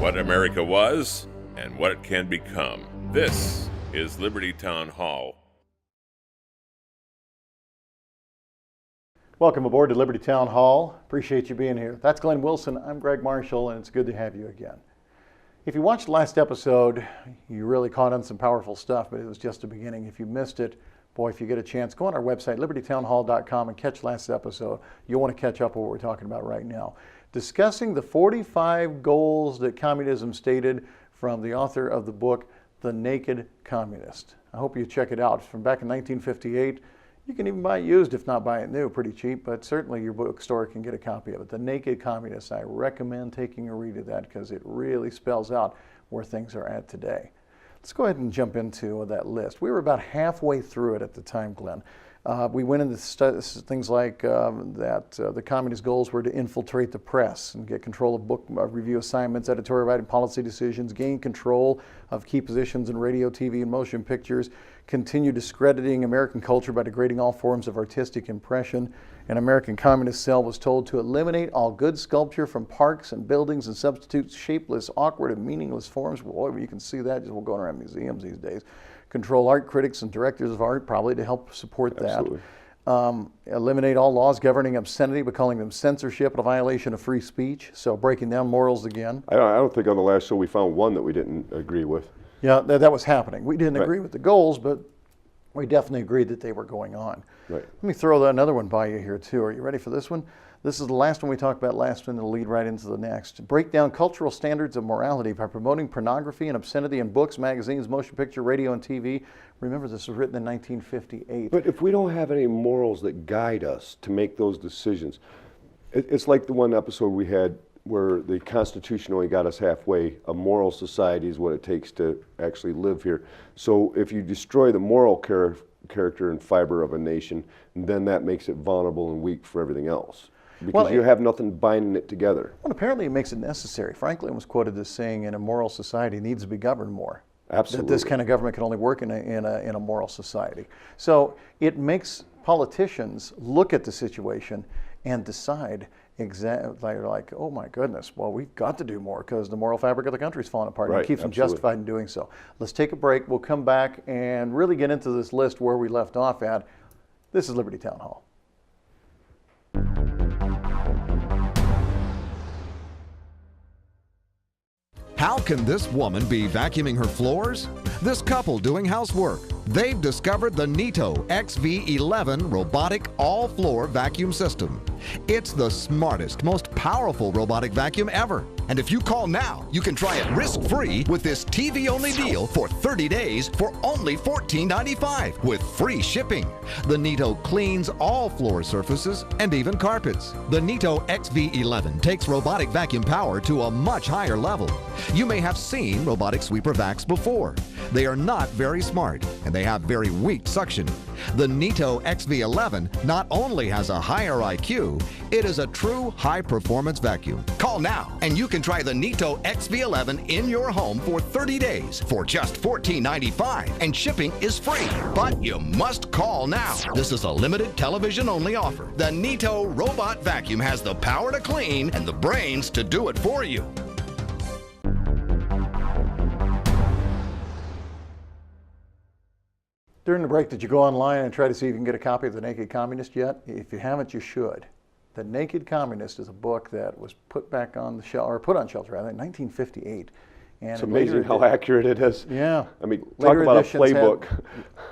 what America was and what it can become. This is Liberty Town Hall. Welcome aboard to Liberty Town Hall. Appreciate you being here. That's Glenn Wilson. I'm Greg Marshall, and it's good to have you again. If you watched the last episode, you really caught on some powerful stuff, but it was just the beginning. If you missed it, boy, if you get a chance, go on our website, libertytownhall.com, and catch last episode. You'll want to catch up on what we're talking about right now. Discussing the 45 goals that communism stated from the author of the book, The Naked Communist. I hope you check it out. It's from back in 1958. You can even buy it used, if not buy it new, pretty cheap, but certainly your bookstore can get a copy of it. The Naked Communist. I recommend taking a read of that because it really spells out where things are at today. Let's go ahead and jump into that list. We were about halfway through it at the time, Glenn. We went into things like the communist goals were to infiltrate the press and get control of book review assignments, editorial writing, policy decisions, gain control of key positions in radio, TV, and motion pictures, continue discrediting American culture by degrading all forms of artistic impression. An American communist cell was told to eliminate all good sculpture from parks and buildings and substitute shapeless, awkward, and meaningless forms. Well, you can see that just going around museums these days. Control art critics and directors of art, probably to help support that. Eliminate all laws governing obscenity by calling them censorship and a violation of free speech, so breaking down morals again. I don't think on the last show we found one that we didn't agree with. Yeah, that was happening. We didn't agree with the goals, but we definitely agreed that they were going on. Right. Let me throw another one by you here, too. Are you ready for this one? This is the last one we talked about last one. It'll lead right into the next. Break down cultural standards of morality by promoting pornography and obscenity in books, magazines, motion picture, radio, and TV. Remember, this was written in 1958. But if we don't have any morals that guide us to make those decisions, it's like the one episode we had where the Constitution only got us halfway. A moral society is what it takes to actually live here. So if you destroy the moral character and fiber of a nation, then that makes it vulnerable and weak for everything else. Because you have nothing binding it together. Well, apparently it makes it necessary. Franklin was quoted as saying, in a moral society, needs to be governed more. Absolutely. That this kind of government can only work in a moral society. So it makes politicians look at the situation and decide exactly, like, oh my goodness, well, we've got to do more because the moral fabric of the country is falling apart. Right, and it keeps them justified in doing so. Let's take a break. We'll come back and really get into this list where we left off at. This is Liberty Town Hall. How can this woman be vacuuming her floors? This couple doing housework. They've discovered the Neato XV11 robotic all-floor vacuum system. It's the smartest, most powerful robotic vacuum ever. And if you call now, you can try it risk-free with this TV-only deal for 30 days for only $14.95 with free shipping. The Neato cleans all floor surfaces and even carpets. The Neato XV11 takes robotic vacuum power to a much higher level. You may have seen robotic sweeper vacs before. They are not very smart, and they have very weak suction. The Neato XV11 not only has a higher IQ, it is a true high-performance vacuum. Call now, and you can try the Neato XV11 in your home for 30 days for just $14.95, and shipping is free. But you must call now. This is a limited television-only offer. The Neato robot vacuum has the power to clean and the brains to do it for you. During the break, did you go online and try to see if you can get a copy of The Naked Communist yet? If you haven't, you should. The Naked Communist is a book that was put back on the shelf, or put on shelves rather, in 1958. And it's amazing how accurate it is. Yeah. I mean, talk about a playbook.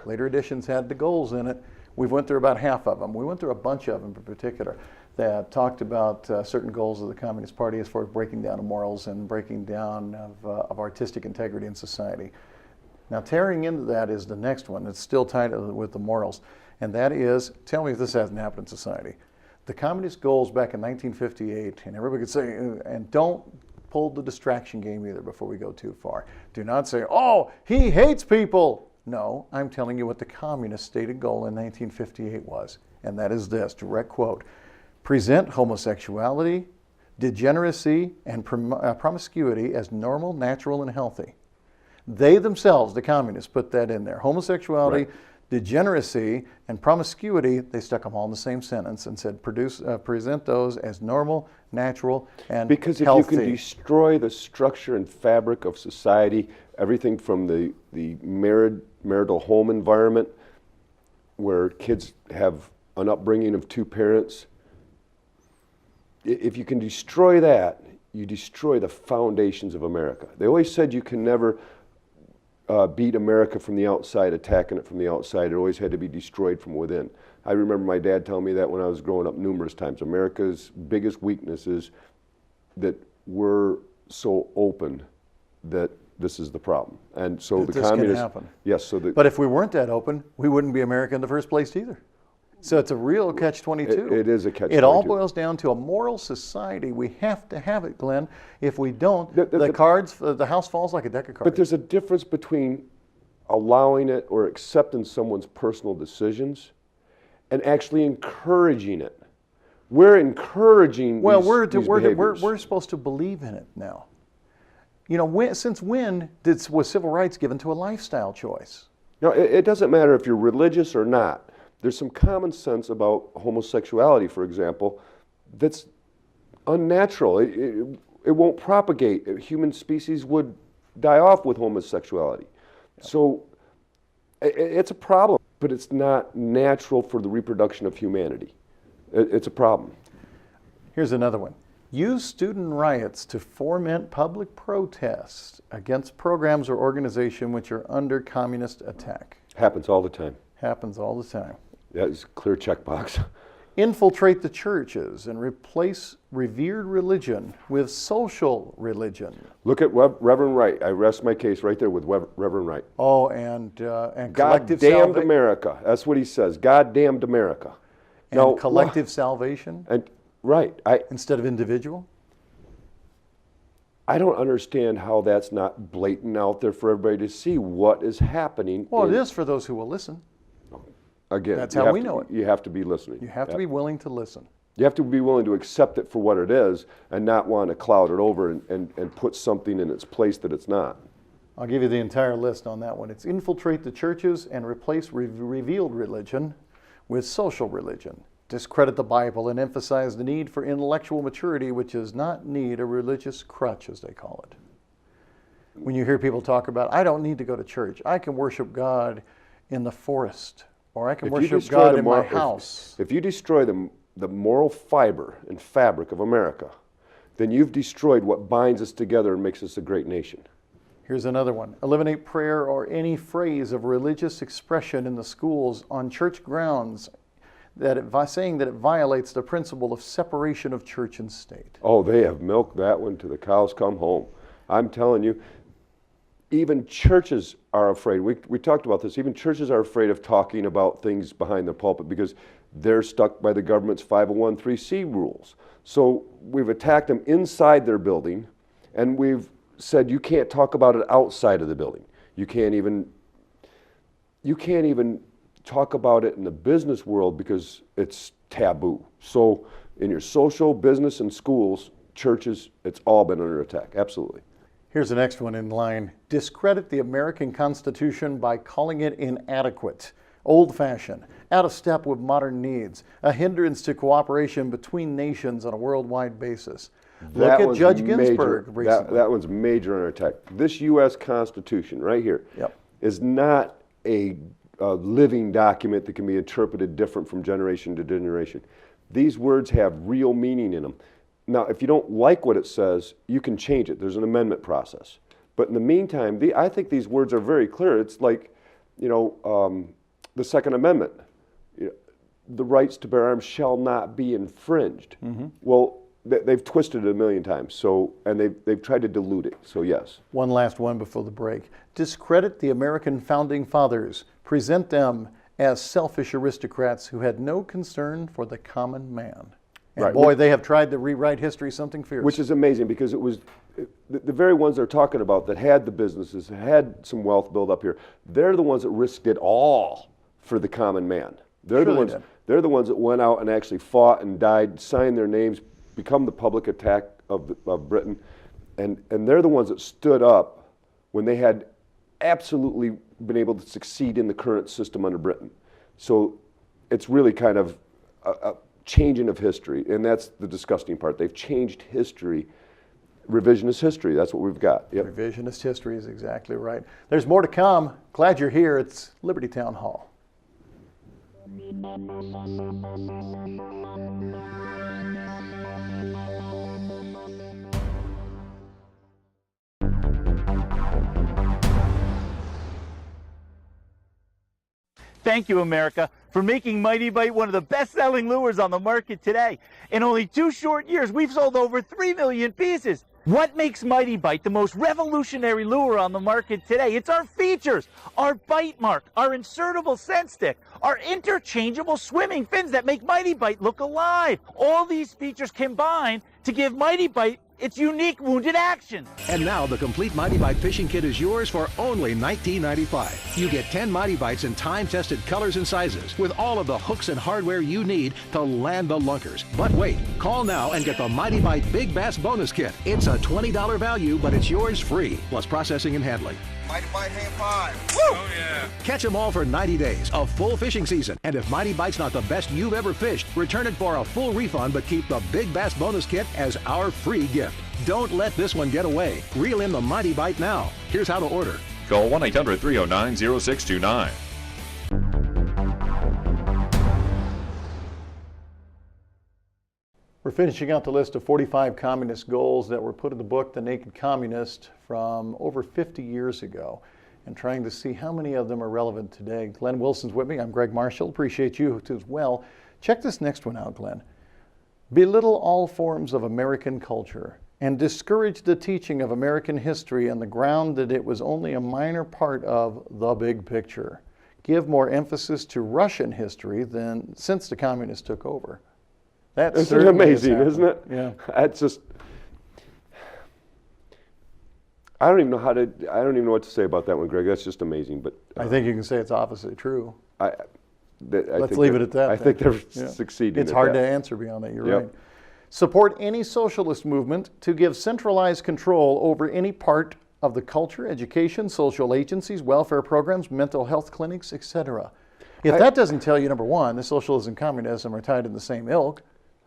Later editions had the goals in it. We went through about half of them. We went through a bunch of them in particular that talked about certain goals of the Communist Party as far as breaking down of morals and breaking down of artistic integrity in society. Now, tearing into that is the next one. It's still tied with the morals, and that is, tell me if this hasn't happened in society. The communist goals back in 1958, and everybody could say, and don't pull the distraction game either before we go too far. Do not say, oh, he hates people. No, I'm telling you what the communist stated goal in 1958 was, and that is this, direct quote, present homosexuality, degeneracy, and promiscuity as normal, natural, and healthy. They themselves, the communists, put that in there. Homosexuality, right. degeneracy, and promiscuity, they stuck them all in the same sentence and said, present those as normal, natural, and Because if healthy. you can destroy the structure and fabric of society, everything from the marital home environment, where kids have an upbringing of two parents, if you can destroy that, you destroy the foundations of America. They always said you can never beat America from the outside, attacking it from the outside. It always had to be destroyed from within. I remember my dad telling me that when I was growing up numerous times. America's biggest weakness is that we're so open that this is the problem. And so That the this can communists... happen. Yes, so But if we weren't that open, we wouldn't be America in the first place either. So it's a real catch-22. It is a catch-22. It all boils down to a moral society. We have to have it, Glenn. If we don't, the house falls like a deck of cards. But there's a difference between allowing it or accepting someone's personal decisions and actually encouraging it. We're encouraging these behaviors. We're supposed to believe in it now. You know, since when was civil rights given to a lifestyle choice? No, it doesn't matter if you're religious or not. There's some common sense about homosexuality, for example, that's unnatural. It won't propagate. Human species would die off with homosexuality. Yeah. So it's a problem, but it's not natural for the reproduction of humanity. It's a problem. Here's another one. Use student riots to foment public protests against programs or organizations which are under communist attack. Happens all the time. Happens all the time. That is a clear checkbox. Infiltrate the churches and replace revered religion with social religion. Look at Reverend Wright. I rest my case right there with Reverend Wright. Oh, and collective God damned America. That's what he says. God damned America. And now, collective salvation. And right, instead of individual. I don't understand how that's not blatant out there for everybody to see what is happening. Well, it is for those who will listen. Again, that's how we know it. You have to be listening. You have to be willing to listen. You have to be willing to accept it for what it is and not want to cloud it over and put something in its place that it's not. I'll give you the entire list on that one. It's infiltrate the churches and replace revealed religion with social religion. Discredit the Bible and emphasize the need for intellectual maturity, which does not need a religious crutch, as they call it. When you hear people talk about, I don't need to go to church. I can worship God in the forest. Or I can worship God in my house. If you destroy the moral fiber and fabric of America, then you've destroyed what binds us together and makes us a great nation. Here's another one. Eliminate prayer or any phrase of religious expression in the schools on church grounds saying that it violates the principle of separation of church and state. Oh, they have milked that one to the cows come home. I'm telling you, even churches are afraid. We talked about this. Even churches are afraid of talking about things behind the pulpit because they're stuck by the government's 501(c) rules. So we've attacked them inside their building, and we've said you can't talk about it outside of the building. You can't even talk about it in the business world because it's taboo. So in your social, business, and schools, churches, it's all been under attack. Absolutely. Here's the next one in line. Discredit the American Constitution by calling it inadequate, old-fashioned, out of step with modern needs, a hindrance to cooperation between nations on a worldwide basis. Look at Judge Ginsburg recently. That one's major under attack. This U.S. Constitution right here is not a living document that can be interpreted different from generation to generation. These words have real meaning in them. Now, if you don't like what it says, you can change it. There's an amendment process. But in the meantime, I think these words are very clear. It's like, the Second Amendment. The rights to bear arms shall not be infringed. Mm-hmm. Well, they've twisted it a million times, and they've tried to dilute it, so yes. One last one before the break. Discredit the American Founding Fathers. Present them as selfish aristocrats who had no concern for the common man. And right. Boy, they have tried to rewrite history something fierce. Which is amazing because it was the very ones they're talking about that had the businesses, had some wealth built up here, they're the ones that risked it all for the common man. They're the ones that went out and actually fought and died, signed their names, become the public attack of Britain, and they're the ones that stood up when they had absolutely been able to succeed in the current system under Britain. So it's really kind of a changing of history, and that's the disgusting part. They've changed history, revisionist history. That's what we've got. Yep. Revisionist history is exactly right. There's more to come. Glad you're here. It's Liberty Town Hall. Thank you, America, for making Mighty Bite one of the best-selling lures on the market today. In only 2 short years, we've sold over 3 million pieces. What makes Mighty Bite the most revolutionary lure on the market today? It's our features, our bite mark, our insertable scent stick, our interchangeable swimming fins that make Mighty Bite look alive. All these features combine to give Mighty Bite its unique wounded action. And now the complete Mighty Bite fishing kit is yours for only $19.95. You get 10 Mighty Bites in time-tested colors and sizes with all of the hooks and hardware you need to land the lunkers. But wait, call now and get the Mighty Bite Big Bass Bonus Kit. It's a $20 value, but it's yours free, plus processing and handling. Mighty Bite hand 5. Woo! Oh, yeah. Catch them all for 90 days, a full fishing season. And if Mighty Bite's not the best you've ever fished, return it for a full refund, but keep the Big Bass Bonus Kit as our free gift. Don't let this one get away. Reel in the Mighty Bite now. Here's how to order. Call 1-800-309-0629. We're finishing out the list of 45 communist goals that were put in the book, The Naked Communist, from over 50 years ago, and trying to see how many of them are relevant today. Glenn Wilson's with me. I'm Greg Marshall. Appreciate you as well. Check this next one out, Glenn. Belittle all forms of American culture and discourage the teaching of American history on the ground that it was only a minor part of the big picture. Give more emphasis to Russian history than since the communists took over. That's amazing, isn't it? Yeah. That's just, I don't even know what to say about that one, Greg. That's just amazing. But I think you can say it's opposite true. Let's leave it at that. I think they're succeeding. It's hard to answer beyond that. You're right. Support any socialist movement to give centralized control over any part of the culture, education, social agencies, welfare programs, mental health clinics, etc. If that doesn't tell you, number one, the socialism and communism are tied in the same ilk,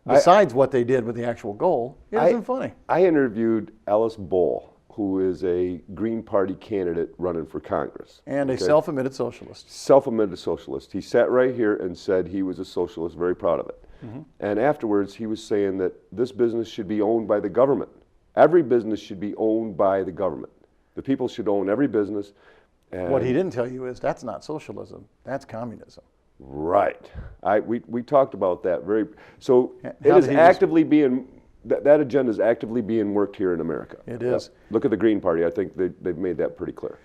besides what they did with the actual goal, it isn't funny. I interviewed Alice Bohl, who is a Green Party candidate running for Congress. And a self-admitted socialist. Self-admitted socialist. He sat right here and said he was a socialist, very proud of it. Mm-hmm. And afterwards, he was saying that this business should be owned by the government. Every business should be owned by the government. The people should own every business. And what he didn't tell you is that's not socialism, that's communism. Right. We talked about that so it is actively being, that agenda is actively being worked here in America. It is. Look at the Green Party. I think they've made that pretty clear.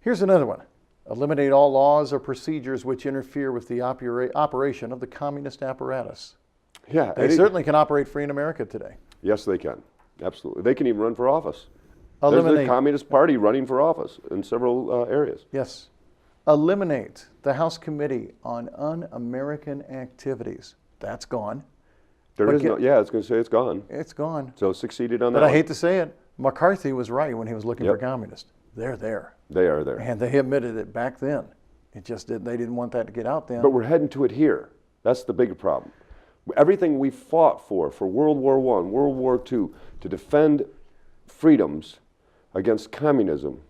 Here's another one. Eliminate all laws or procedures which interfere with the operation of the communist apparatus. Yeah. They certainly can operate free in America today. Yes, they can. Absolutely. They can even run for office. Eliminate. There's the Communist Party running for office in several areas. Yes. Eliminate the House Committee on Un-American Activities. That's gone. There is no, yeah, I was going to say it's gone. It's gone. So succeeded on that. But I hate to say it, McCarthy was right when he was looking for communists. They're there. They are there. And they admitted it back then. It just didn't, they didn't want that to get out then. But we're heading to it here. That's the bigger problem. Everything we fought for World War I, World War II, to defend freedoms against communism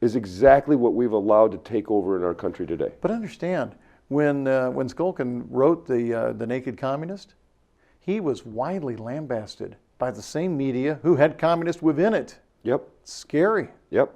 is exactly what we've allowed to take over in our country today. But understand, when Skolkin wrote the Naked Communist, he was widely lambasted by the same media who had communists within it. Yep. Scary. Yep.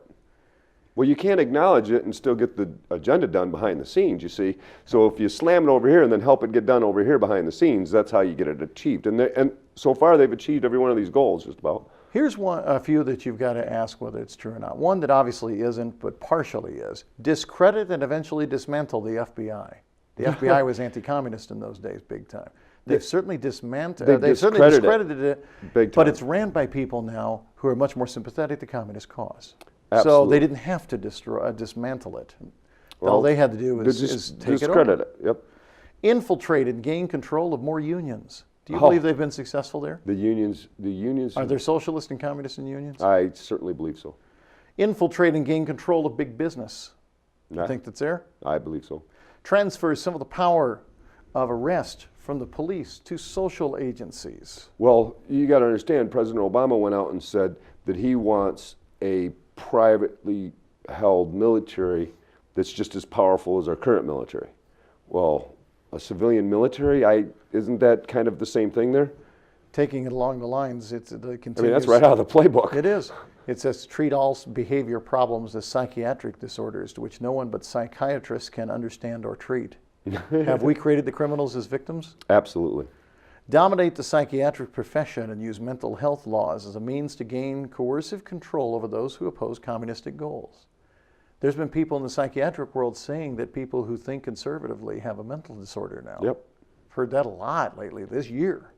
Well, you can't acknowledge it and still get the agenda done behind the scenes, you see. So if you slam it over here and then help it get done over here behind the scenes, that's how you get it achieved. And so far they've achieved every one of these goals just about. Here's a few that you've got to ask whether it's true or not. One that obviously isn't, but partially is. Discredit and eventually dismantle the FBI. The FBI was anti-communist in those days, big time. They've certainly dismantled. They've certainly discredited it, big time. But it's ran by people now who are much more sympathetic to communist cause. Absolutely. So they didn't have to dismantle it. All they had to do is take discredit it. Yep. Infiltrate and gain control of more unions. Do you believe they've been successful there? The unions. Are there socialist and communist in unions? I certainly believe so. Infiltrate and gain control of big business. You think that's there? I believe so. Transfers some of the power of arrest from the police to social agencies. Well, you got to understand, President Obama went out and said that he wants a privately held military that's just as powerful as our current military. Well, a civilian military, isn't that kind of the same thing there? Taking it along the lines, it's the continuous. I mean, that's right out of the playbook. It is. It says treat all behavior problems as psychiatric disorders to which no one but psychiatrists can understand or treat. Have we created the criminals as victims? Absolutely. Dominate the psychiatric profession and use mental health laws as a means to gain coercive control over those who oppose communistic goals. There's been people in the psychiatric world saying that people who think conservatively have a mental disorder now. Yep. Heard that a lot lately, this year.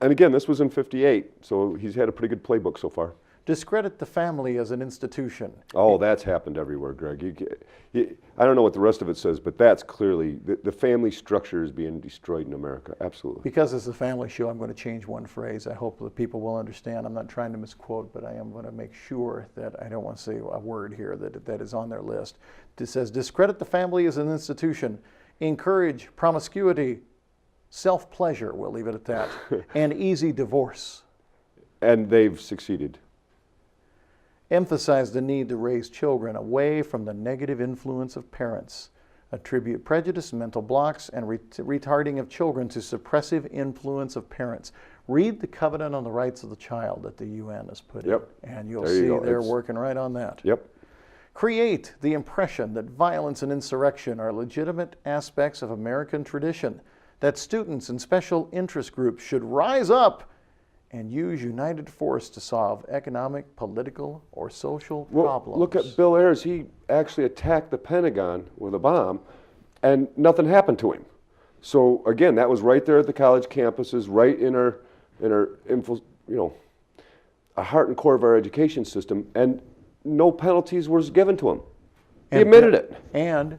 And again, this was in '58, so he's had a pretty good playbook so far. Discredit the family as an institution. Oh, that's happened everywhere, Greg. I don't know what the rest of it says, but that's clearly, the family structure is being destroyed in America, absolutely. Because it's a family show, I'm going to change one phrase. I hope that people will understand. I'm not trying to misquote, but I am going to make sure that I don't want to say a word here that is on their list. It says, discredit the family as an institution, encourage promiscuity, self-pleasure, we'll leave it at that, and easy divorce. And they've succeeded. Emphasize the need to raise children away from the negative influence of parents. Attribute prejudice, mental blocks, and retarding of children to suppressive influence of parents. Read the Covenant on the Rights of the Child that the UN has put in, and you'll see they're working right on that. Yep. Create the impression that violence and insurrection are legitimate aspects of American tradition, that students and special interest groups should rise up and use united force to solve economic, political, or social problems. Look at Bill Ayers. He actually attacked the Pentagon with a bomb, and nothing happened to him. So again, that was right there at the college campuses, right in our a heart and core of our education system, and no penalties was given to him. He admitted it. And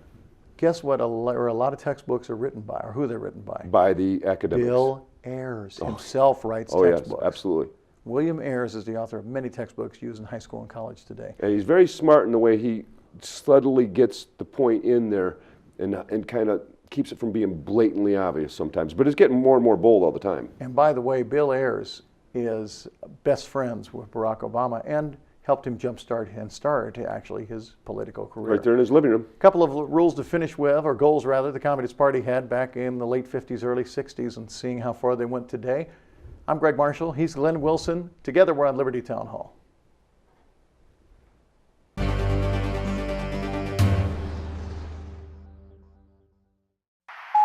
guess what? A lot of textbooks are written by, or who they're written by? By the academics. Bill Ayers himself writes textbooks. Yes, absolutely. William Ayers is the author of many textbooks used in high school and college today. And he's very smart in the way he subtly gets the point in there and kind of keeps it from being blatantly obvious sometimes. But it's getting more and more bold all the time. And by the way, Bill Ayers is best friends with Barack Obama and helped him jumpstart and start actually his political career. Right there in his living room. A couple of rules to finish with, or goals rather, the Communist Party had back in the late 50s, early 60s, and seeing how far they went today. I'm Greg Marshall. He's Glenn Wilson. Together we're on Liberty Town Hall.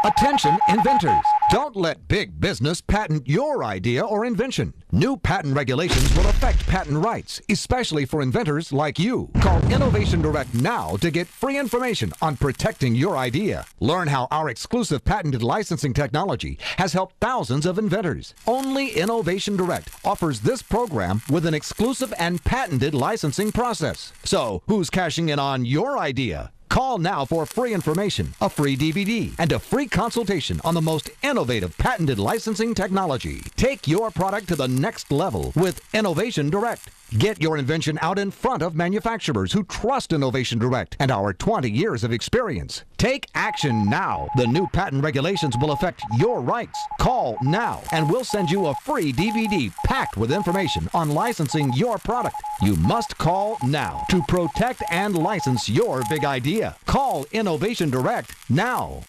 Attention inventors! Don't let big business patent your idea or invention. New patent regulations will affect patent rights, especially for inventors like you. Call Innovation Direct now to get free information on protecting your idea. Learn how our exclusive patented licensing technology has helped thousands of inventors. Only Innovation Direct offers this program with an exclusive and patented licensing process. So, who's cashing in on your idea? Call now for free information, a free DVD, and a free consultation on the most innovative patented licensing technology. Take your product to the next level with Innovation Direct. Get your invention out in front of manufacturers who trust Innovation Direct and our 20 years of experience. Take action now. The new patent regulations will affect your rights. Call now and we'll send you a free DVD packed with information on licensing your product. You must call now to protect and license your big idea. Call Innovation Direct now.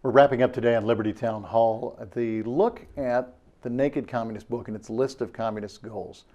We're wrapping up today on Liberty Town Hall the look at the Naked Communist book and its list of communist goals.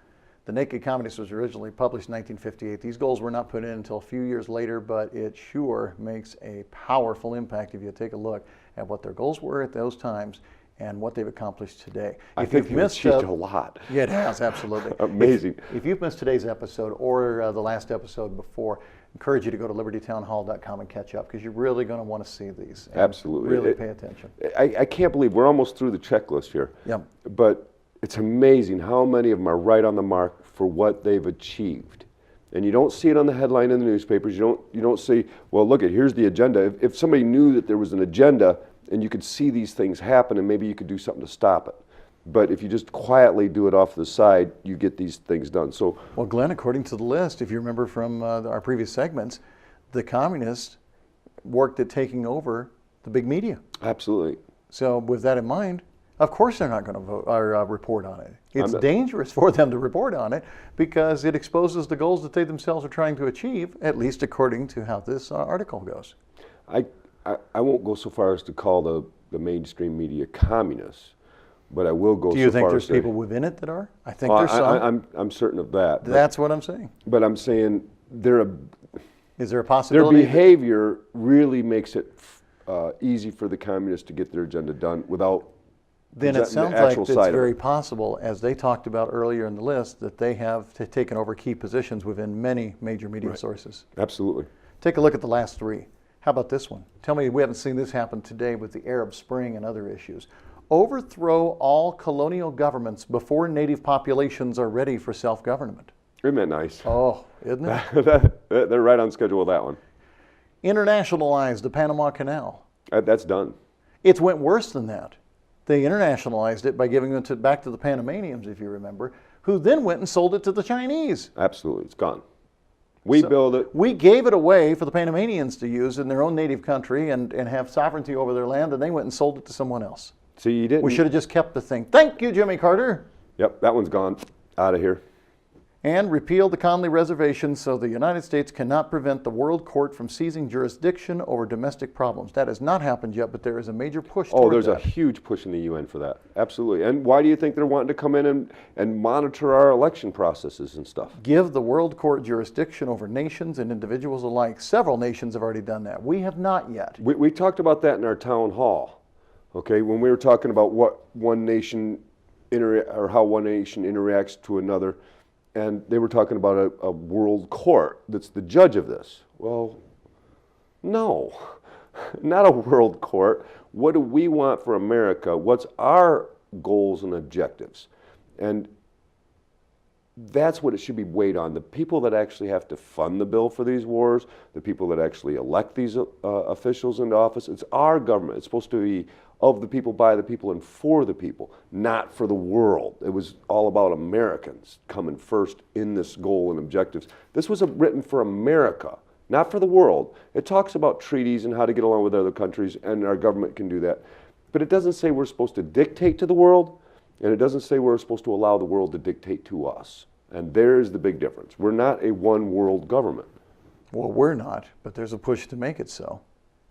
The Naked Communist was originally published in 1958. These goals were not put in until a few years later, but it sure makes a powerful impact if you take a look at what their goals were at those times and what they've accomplished today. I think they've achieved a lot. Yeah, it has, absolutely. Amazing. If you've missed today's episode or the last episode before, encourage you to go to libertytownhall.com and catch up because you're really going to want to see these. Absolutely. Really pay attention. I can't believe we're almost through the checklist here. Yep. But it's amazing how many of them are right on the mark for what they've achieved. And you don't see it on the headline in the newspapers. You don't see, well, look, here's the agenda. If somebody knew that there was an agenda and you could see these things happen and maybe you could do something to stop it. But if you just quietly do it off the side, you get these things done. So, Well, Glenn, according to the list, if you remember from our previous segments, the communists worked at taking over the big media. absolutely. So with that in mind, of course they're not going to vote or report on it. It's dangerous for them to report on it because it exposes the goals that they themselves are trying to achieve, at least according to how this article goes. I won't go so far as to call the mainstream media communists, but I will go so far as to... Do you think there's people within it that are? I think there's some. I'm certain of that. That's what I'm saying. But I'm saying Is there a their possibility? behavior really makes it easy for the communists to get their agenda done without Then it presenting sounds the like actual it's side of very it. possible, as they talked about earlier in the list, that they have taken over key positions within many major media sources. Absolutely. Take a look at the last three. How about this one? Tell me we haven't seen this happen today with the Arab Spring and other issues. Overthrow all colonial governments before native populations are ready for self-government. Isn't that nice? Oh, isn't it? They're right on schedule with that one. Internationalize the Panama Canal. That's done. It went worse than that. They internationalized it by giving it back to the Panamanians, if you remember, who then went and sold it to the Chinese. Absolutely. It's gone. We build it. We gave it away for the Panamanians to use in their own native country and have sovereignty over their land, and they went and sold it to someone else. See, you didn't. We should have just kept the thing. Thank you, Jimmy Carter. Yep, that one's gone. Out of here. And repeal the Conley Reservation so the United States cannot prevent the World Court from seizing jurisdiction over domestic problems. That has not happened yet, but there is a major push toward There's that. a huge push in the UN for that. Absolutely. And why do you think they're wanting to come in and monitor our election processes and stuff? Give the World Court jurisdiction over nations and individuals alike. Several nations have already done that. We have not yet. We talked about that in our town hall, okay, when we were talking about what one nation or how one nation interacts to another. And they were talking about a world court that's the judge of this. Well, no, not a world court. What do we want for America? What's our goals and objectives? And that's what it should be weighed on. The people that actually have to fund the bill for these wars, the people that actually elect these officials into office, it's our government. It's supposed to be of the people, by the people, and for the people, not for the world. It was all about Americans coming first in this goal and objectives. This was written for America, not for the world. It talks about treaties and how to get along with other countries, and our government can do that. But it doesn't say we're supposed to dictate to the world, and it doesn't say we're supposed to allow the world to dictate to us. And there's the big difference. We're not a one world government. Well, we're not, but there's a push to make it so.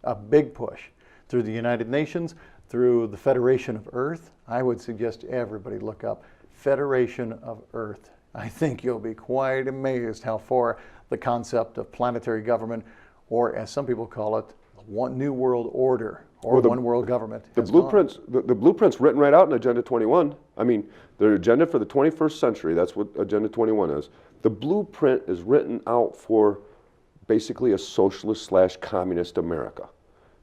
A big push through the United Nations, through the Federation of Earth. I would suggest everybody look up Federation of Earth. I think you'll be quite amazed how far the concept of planetary government, or as some people call it, one new world order, or one world government. The blueprints, the blueprint's written right out in Agenda 21. I mean, the agenda for the 21st century, that's what Agenda 21 is. The blueprint is written out for basically a socialist/communist America.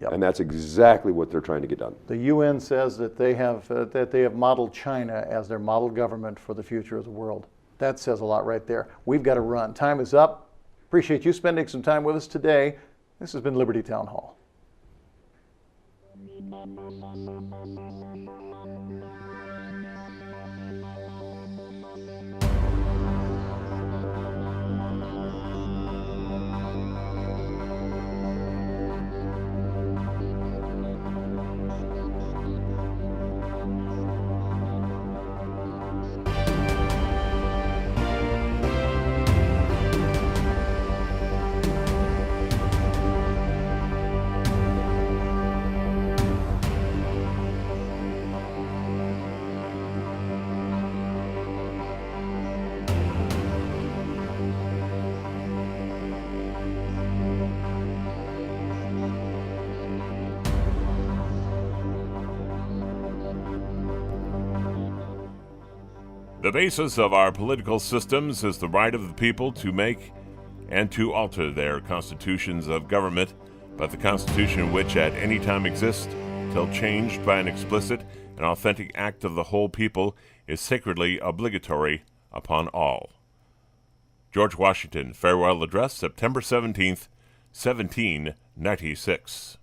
Yep. And that's exactly what they're trying to get done. The UN says that they have modeled China as their model government for the future of the world. That says a lot right there. We've got to run. Time is up. Appreciate you spending some time with us today. This has been Liberty Town Hall. The basis of our political systems is the right of the people to make and to alter their constitutions of government, but the Constitution which at any time exists, till changed by an explicit and authentic act of the whole people, is sacredly obligatory upon all. George Washington, Farewell Address, September 17th, 1796.